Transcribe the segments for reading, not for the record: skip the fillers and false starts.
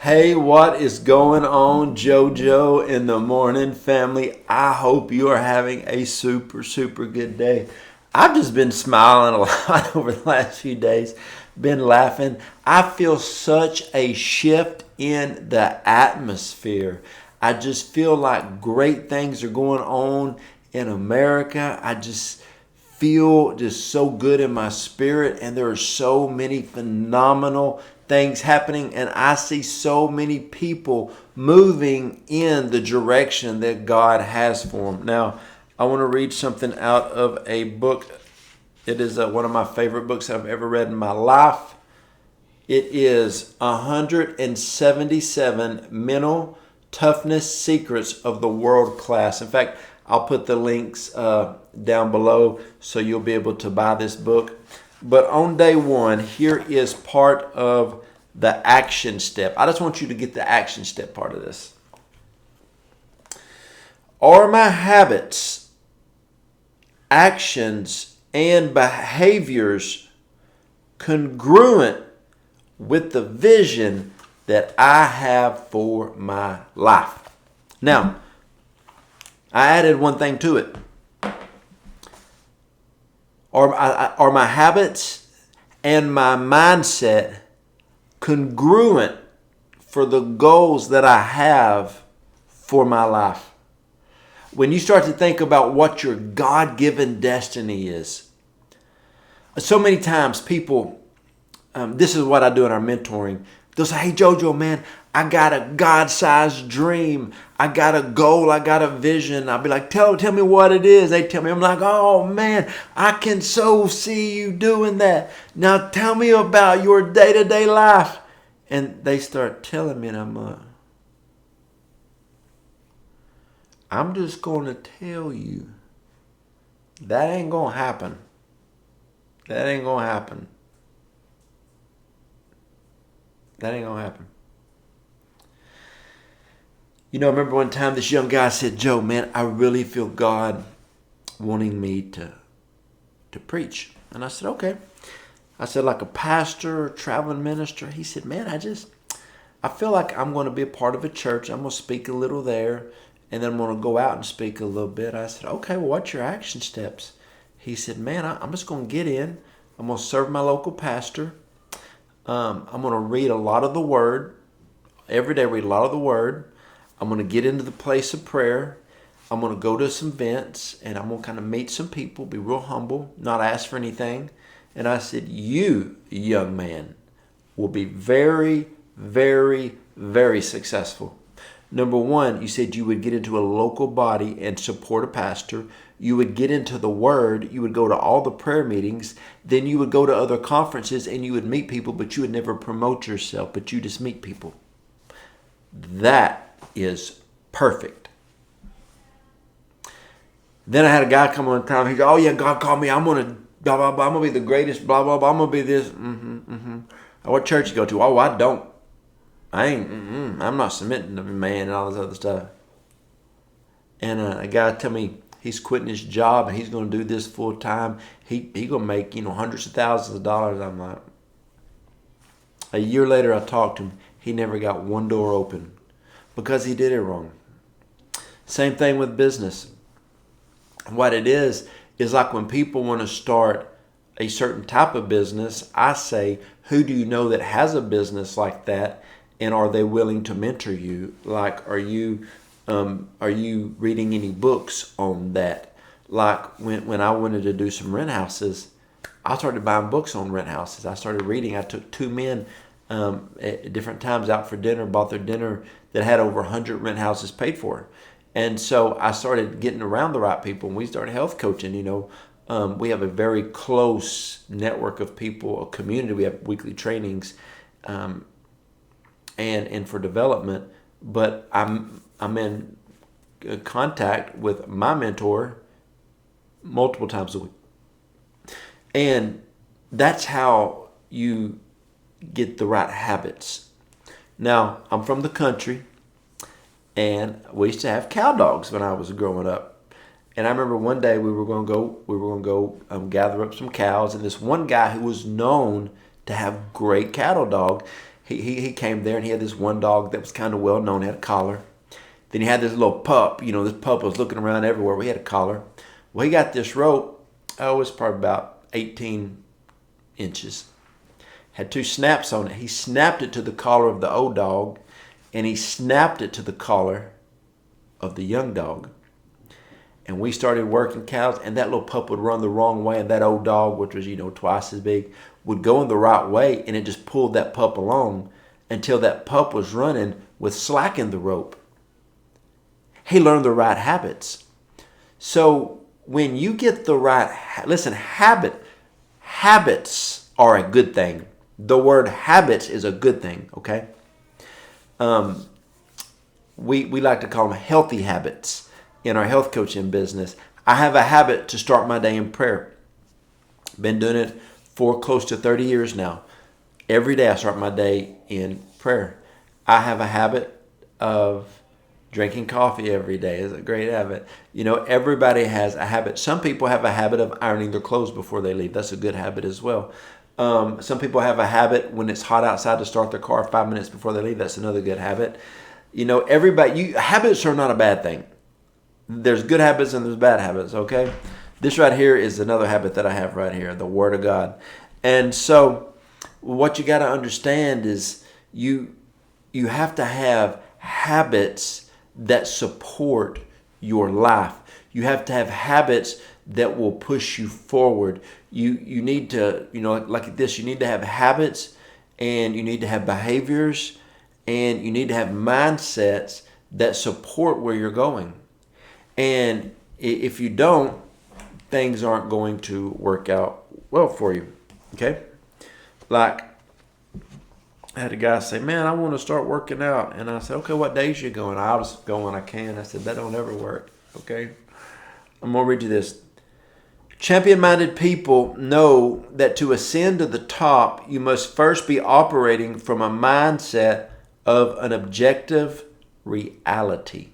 Hey, what is going on, Joe Joe in the morning, family? I hope you are having a super good day. I've just been smiling a lot over the last few days, been laughing. I feel such a shift in the atmosphere. I just feel like great things are going on in America. I just feel just so good in my spirit, and there are so many phenomenal things happening, and I see so many people moving in the direction that God has for them. Now, I want to read something out of a book. It is one of my favorite books I've ever read in my life. It is 177 Mental Toughness Secrets of the World Class. In fact, I'll put the links down below so you'll be able to buy this book. But on day one, here is part of the action step. I just want you to get the action step part of this. Are my habits, actions, and behaviors congruent with the vision that I have for my life? Now, I added one thing to it. Are my habits and my mindset congruent for the goals that I have for my life? When you start to think about what your God-given destiny is, so many times people, this is what I do in our mentoring. They'll say, hey, JoJo, man, I got a God-sized dream. I got a goal. I got a vision. I'll be like, tell me what it is. They tell me, I'm like, oh, man, I can so see you doing that. Now tell me about your day-to-day life. And they start telling me, and I'm like, I'm just going to tell you that ain't going to happen. That ain't going to happen. That ain't going to happen. You know, I remember one time this young guy said, Joe, man, I really feel God wanting me to preach. And I said, okay. I said, like a pastor or traveling minister. He said, man, I feel like I'm going to be a part of a church. I'm going to speak a little there, and then I'm going to go out and speak a little bit. I said, okay, well, what's your action steps? He said, man, I'm just going to get in. I'm going to serve my local pastor. I'm going to read a lot of the Word. Every day, read a lot of the Word. I'm going to get into the place of prayer. I'm going to go to some events, and I'm going to kind of meet some people, be real humble, not ask for anything. And I said, you, young man, will be very successful. Number one, you said you would get into a local body and support a pastor. You would get into the Word. You would go to all the prayer meetings. Then you would go to other conferences and you would meet people, but you would never promote yourself, but you just meet people. That is perfect. Then I had a guy come on time. He goes, oh yeah, God called me. I'm going to blah, blah, blah. I'm going to be the greatest, blah, blah, blah. I'm going to be this. What church you go to? Oh, I don't. I'm not submitting to man and all this other stuff. And a guy tell me he's quitting his job and he's going to do this full time. He going to make, hundreds of thousands of dollars. I'm like, a year later I talked to him. He never got one door open because he did it wrong. Same thing with business. What it is like when people want to start a certain type of business, I say, who do you know that has a business like that? And are they willing to mentor you? Like, are you reading any books on that? Like when I wanted to do some rent houses, I started buying books on rent houses. I started reading. I took two men at different times out for dinner, bought their dinner that had over 100 rent houses paid for. And so I started getting around the right people, and we started health coaching. We have a very close network of people, a community. We have weekly trainings, and for development. But I'm in contact with my mentor multiple times a week, and that's how you get the right habits. Now, I'm from the country, and we used to have cow dogs when I was growing up. And I remember one day we were going to go gather up some cows, and this one guy who was known to have great cattle dog, he came there and he had this one dog that was kind of well known, had a collar. Then he had this little pup. This pup was looking around everywhere. We had a collar. Well, he got this rope. Oh, it's probably about 18 inches. Had 2 snaps on it. He snapped it to the collar of the old dog, and he snapped it to the collar of the young dog. And we started working cows, and that little pup would run the wrong way, and that old dog, which was, twice as big, would go in the right way, and it just pulled that pup along until that pup was running with slack in the rope. He learned the right habits. So when you get the right, habits are a good thing. The word habits is a good thing, okay? We like to call them healthy habits in our health coaching business. I have a habit to start my day in prayer. Been doing it for close to 30 years now. Every day I start my day in prayer. I have a habit of drinking coffee every day. Is a great habit. Everybody has a habit. Some people have a habit of ironing their clothes before they leave. That's a good habit as well. Some people have a habit when it's hot outside to start their car 5 minutes before they leave. That's another good habit. Habits are not a bad thing. There's good habits and there's bad habits, okay? This right here is another habit that I have right here, the Word of God. And so what you got to understand is you have to have habits that support your life. You have to have habits that will push you forward. You need to, like this, you need to have habits, and you need to have behaviors, and you need to have mindsets that support where you're going. And if you don't, things aren't going to work out well for you. Okay? Like, I had a guy say, man, I want to start working out. And I said, okay, what days you going? I was going when I can. I said, that don't ever work. Okay? I'm going to read you this. Champion-minded people know that to ascend to the top, you must first be operating from a mindset of an objective reality.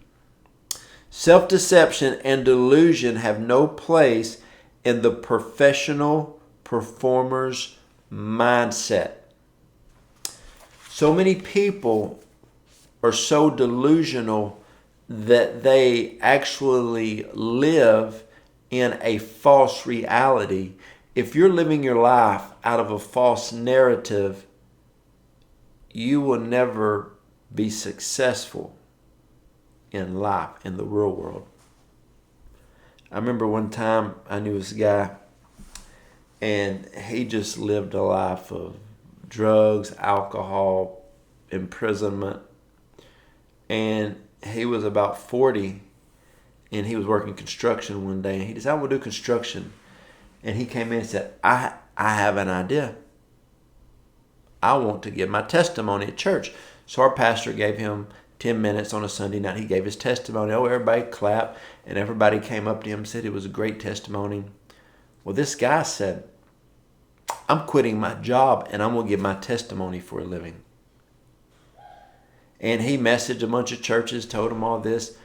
Self-deception and delusion have no place in the professional performer's mindset. So many people are so delusional that they actually live in a false reality. If you're living your life out of a false narrative, you will never be successful in life, in the real world. I remember one time I knew this guy, and he just lived a life of drugs, alcohol, imprisonment. And he was about 40, and he was working construction one day, and he decided, I want to do construction. And he came in and said, I have an idea. I want to give my testimony at church. So our pastor gave him 10 minutes on a Sunday night. He gave his testimony. Oh, everybody clapped, and everybody came up to him and said it was a great testimony. Well, this guy said, I'm quitting my job, and I'm going to give my testimony for a living. And he messaged a bunch of churches, told them all this.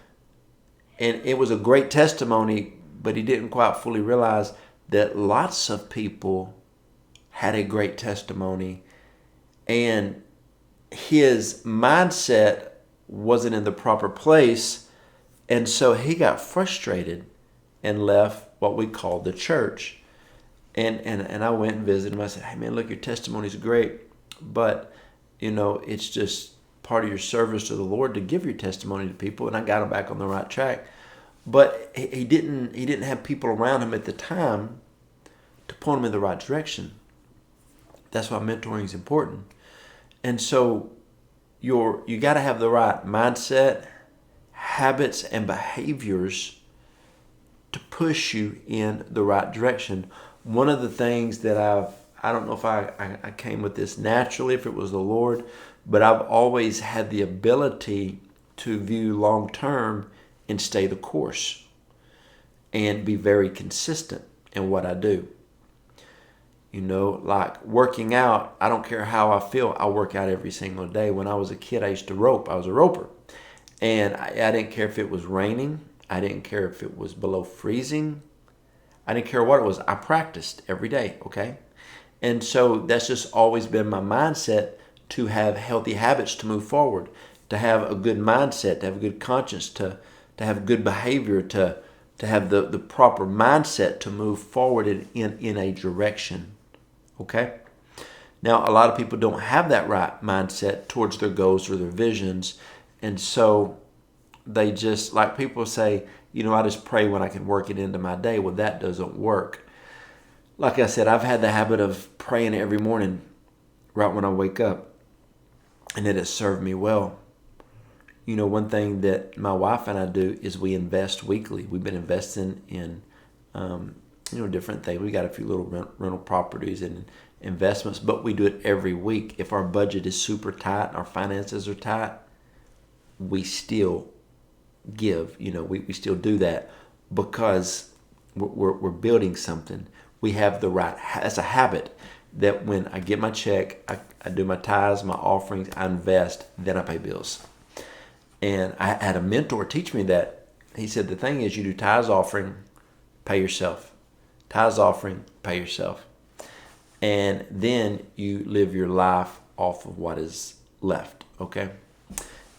And it was a great testimony, but he didn't quite fully realize that lots of people had a great testimony, and his mindset wasn't in the proper place. And so he got frustrated and left what we call the church. And I went and visited him. I said, hey man, look, your testimony's great, but it's just part of your service to the Lord to give your testimony to people. And I got him back on the right track. But he didn't have people around him at the time to point him in the right direction. That's why mentoring is important. And so you got to have the right mindset, habits, and behaviors to push you in the right direction. One of the things that I don't know if I came with this naturally, if it was the Lord, but I've always had the ability to view long term and stay the course and be very consistent in what I do. Like working out, I don't care how I feel, I work out every single day. When I was a kid, I used to rope. I was a roper. And I didn't care if it was raining. I didn't care if it was below freezing. I didn't care what it was. I practiced every day, okay? And so that's just always been my mindset to have healthy habits to move forward, to have a good mindset, to have a good conscience, to have good behavior, to have the proper mindset to move forward in a direction. Okay? Now, a lot of people don't have that right mindset towards their goals or their visions. And so they just, like people say, I just pray when I can work it into my day. Well, that doesn't work. Like I said, I've had the habit of praying every morning right when I wake up, and it has served me well. One thing that my wife and I do is we invest weekly. We've been investing in, different things. We got a few little rental properties and investments, but we do it every week. If our budget is super tight and our finances are tight, we still give. We still do that because we're building something. We have the right. It's a habit that when I get my check, I do my tithes, my offerings, I invest, then I pay bills. And I had a mentor teach me that. He said the thing is, you do tithes, offering, pay yourself. Tithes, offering, pay yourself. And then you live your life off of what is left, okay?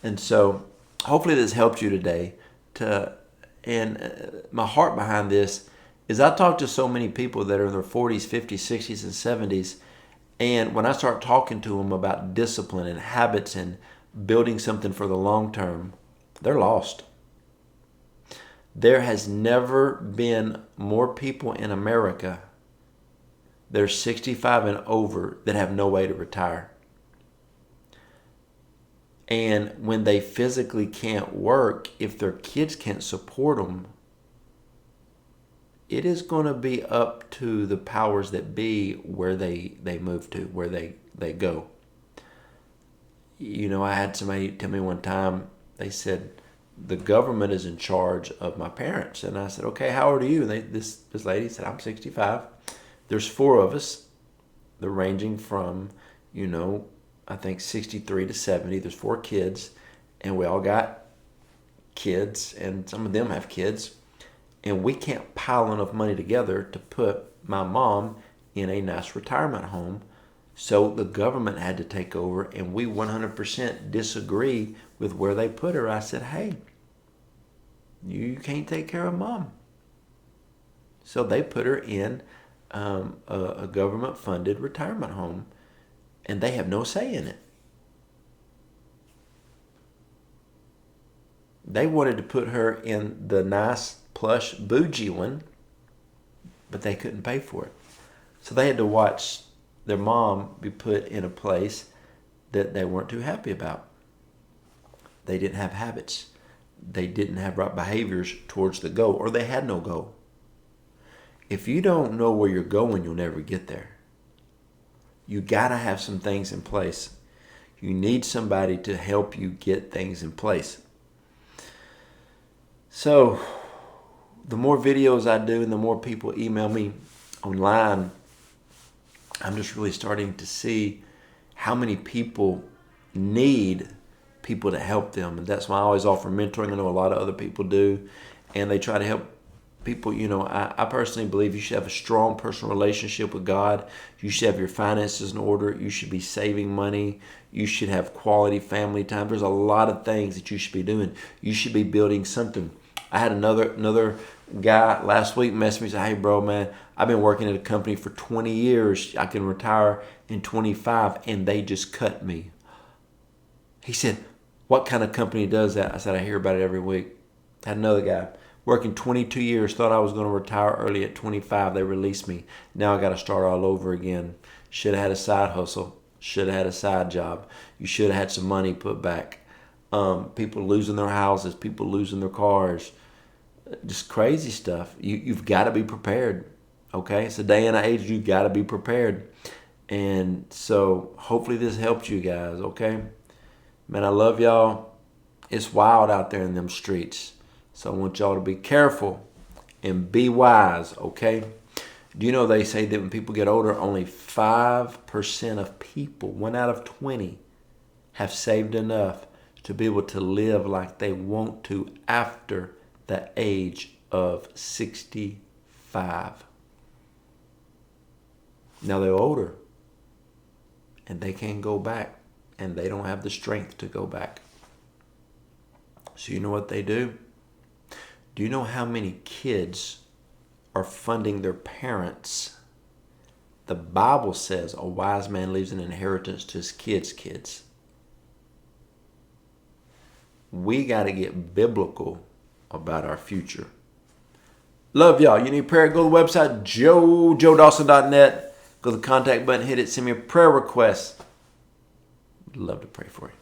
And so hopefully this helped you today. My heart behind this is I talk to so many people that are in their 40s, 50s, 60s, and 70s. And when I start talking to them about discipline and habits and building something for the long term, they're lost. There has never been more people in America that are 65 and over that have no way to retire. And when they physically can't work, if their kids can't support them, it is going to be up to the powers that be where they move to, where they go. I had somebody tell me one time, they said, the government is in charge of my parents. And I said, okay, how old are you? And this lady said, I'm 65. There's 4 of us. They're ranging from, I think 63 to 70. There's 4 kids. And we all got kids. And some of them have kids. And we can't pile enough money together to put my mom in a nice retirement home. So the government had to take over, and we 100% disagree with where they put her. I said, hey, you can't take care of mom. So they put her in a government-funded retirement home, and they have no say in it. They wanted to put her in the nice, plush, bougie one, but they couldn't pay for it. So they had to watch their mom be put in a place that they weren't too happy about. They didn't have habits. They didn't have right behaviors towards the goal, or they had no goal. If you don't know where you're going, you'll never get there. You got to have some things in place. You need somebody to help you get things in place. So, the more videos I do and the more people email me online, I'm just really starting to see how many people need people to help them. And that's why I always offer mentoring. I know a lot of other people do. And they try to help people. I personally believe you should have a strong personal relationship with God. You should have your finances in order. You should be saving money. You should have quality family time. There's a lot of things that you should be doing. You should be building something. I had another guy last week message me and say, hey bro, man, I've been working at a company for 20 years. I can retire in 25, and they just cut me. He said, what kind of company does that? I said, I hear about it every week. I had another guy working 22 years, thought I was going to retire early at 25. They released me. Now I got to start all over again. Should have had a side hustle. Should have had a side job. You should have had some money put back. People losing their houses. People losing their cars. Just crazy stuff. You've got to be prepared. Okay? It's a day and an age. You've got to be prepared. And so hopefully this helped you guys. Okay? Man, I love y'all. It's wild out there in them streets. So I want y'all to be careful and be wise. Okay? Do you know they say that when people get older, only 5% of people, 1 out of 20, have saved enough to be able to live like they want to after the age of 65. Now they're older and they can't go back. and they don't have the strength to go back. So you know what they do? Do you know how many kids are funding their parents? The Bible says a wise man leaves an inheritance to his kids' We got to get biblical about our future. Love y'all. You need prayer? Go to the website, joejoedawson.net. Go to the contact button, hit it, send me a prayer request. Love to pray for you.